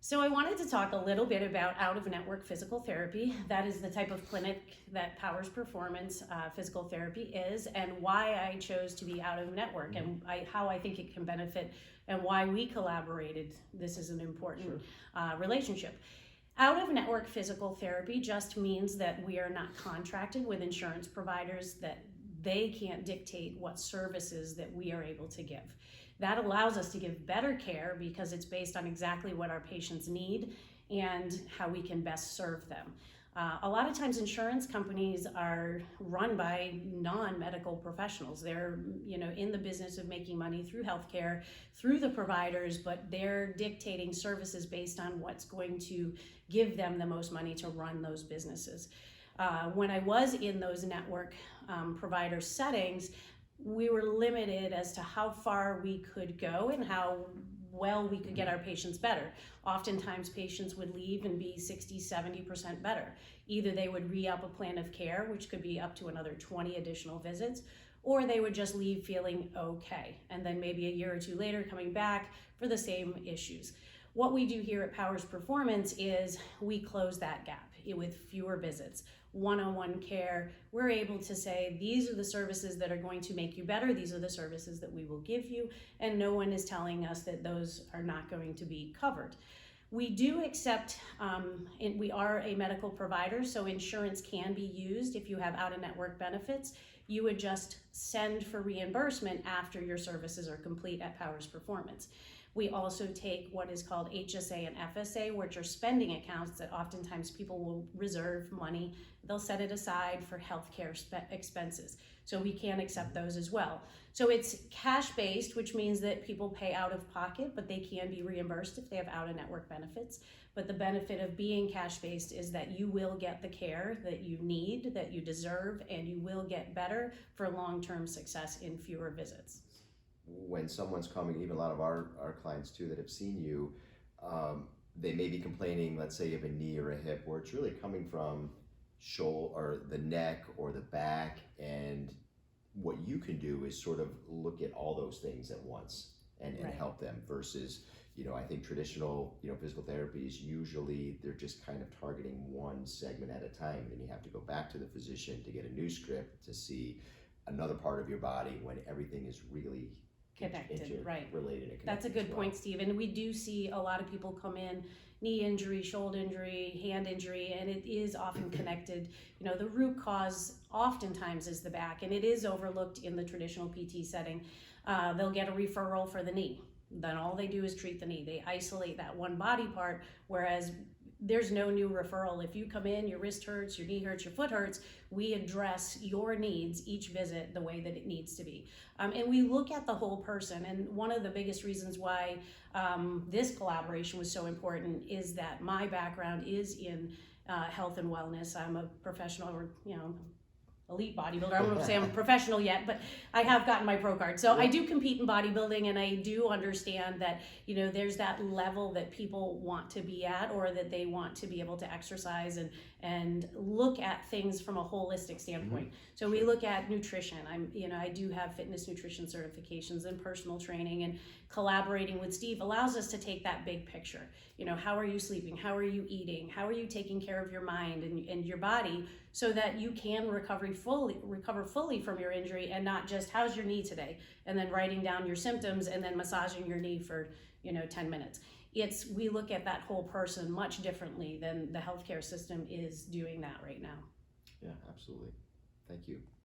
So I wanted to talk a little bit about out-of-network physical therapy. That is the type of clinic that Powers Performance Physical Therapy is, and why I chose to be out-of-network, and how I think it can benefit, and why we collaborated. This is an important relationship. Out-of-network physical therapy just means that we are not contracted with insurance providers, that they can't dictate what services that we are able to give. That allows us to give better care because it's based on exactly what our patients need and how we can best serve them. A lot of times insurance companies are run by non-medical professionals. They're in the business of making money through healthcare, through the providers, but they're dictating services based on what's going to give them the most money to run those businesses. When I was in those network provider settings, we were limited as to how far we could go and how well we could get our patients better. Oftentimes patients would leave and be 60-70% better. Either they would re-up a plan of care, which could be up to another 20 additional visits, or they would just leave feeling okay, and then maybe a year or two later coming back for the same issues. What we do here at Powers Performance is we close that gap with fewer visits, one-on-one care. We're able to say, these are the services that are going to make you better, these are the services that we will give you, and no one is telling us that those are not going to be covered. We do accept, and we are a medical provider, so insurance can be used if you have out-of-network benefits. You would just send for reimbursement after your services are complete at Powers Performance. We also take what is called HSA and FSA, which are spending accounts that oftentimes people will reserve money. They'll set it aside for healthcare expenses. So we can accept those as well. So it's cash-based, which means that people pay out of pocket, but they can be reimbursed if they have out-of-network benefits. But the benefit of being cash-based is that you will get the care that you need, that you deserve, and you will get better for long-term success in fewer visits. When someone's coming, even a lot of our clients too that have seen you, they may be complaining, let's say, of a knee or a hip, where it's really coming from shoulder or the neck or the back, and what you can do is sort of look at all those things at once and help them versus, I think traditional, physical therapies, usually they're just kind of targeting one segment at a time. Then you have to go back to the physician to get a new script to see another part of your body when everything is really connected, right? Related and connected. That's a good point, Steve. And we do see a lot of people come in, knee injury, shoulder injury, hand injury, and it is often connected. The root cause oftentimes is the back, and it is overlooked in the traditional PT setting. They'll get a referral for the knee. Then all they do is treat the knee. They isolate that one body part, whereas there's no new referral. If you come in, your wrist hurts, your knee hurts, your foot hurts, we address your needs each visit the way that it needs to be. And we look at the whole person. And one of the biggest reasons why this collaboration was so important is that my background is in health and wellness. I'm a professional, elite bodybuilder. I won't say I'm a professional yet, but I have gotten my pro card. So I do compete in bodybuilding, and I do understand that, there's that level that people want to be at, or that they want to be able to exercise and look at things from a holistic standpoint. So we look at nutrition. I do have fitness nutrition certifications and personal training, and collaborating with Steve allows us to take that big picture. How are you sleeping? How are you eating? How are you taking care of your mind and your body so that you can recover fully from your injury, and not just how's your knee today, and then writing down your symptoms and then massaging your knee for 10 minutes. We look at that whole person much differently than the healthcare system is doing that right now. Yeah, absolutely. Thank you.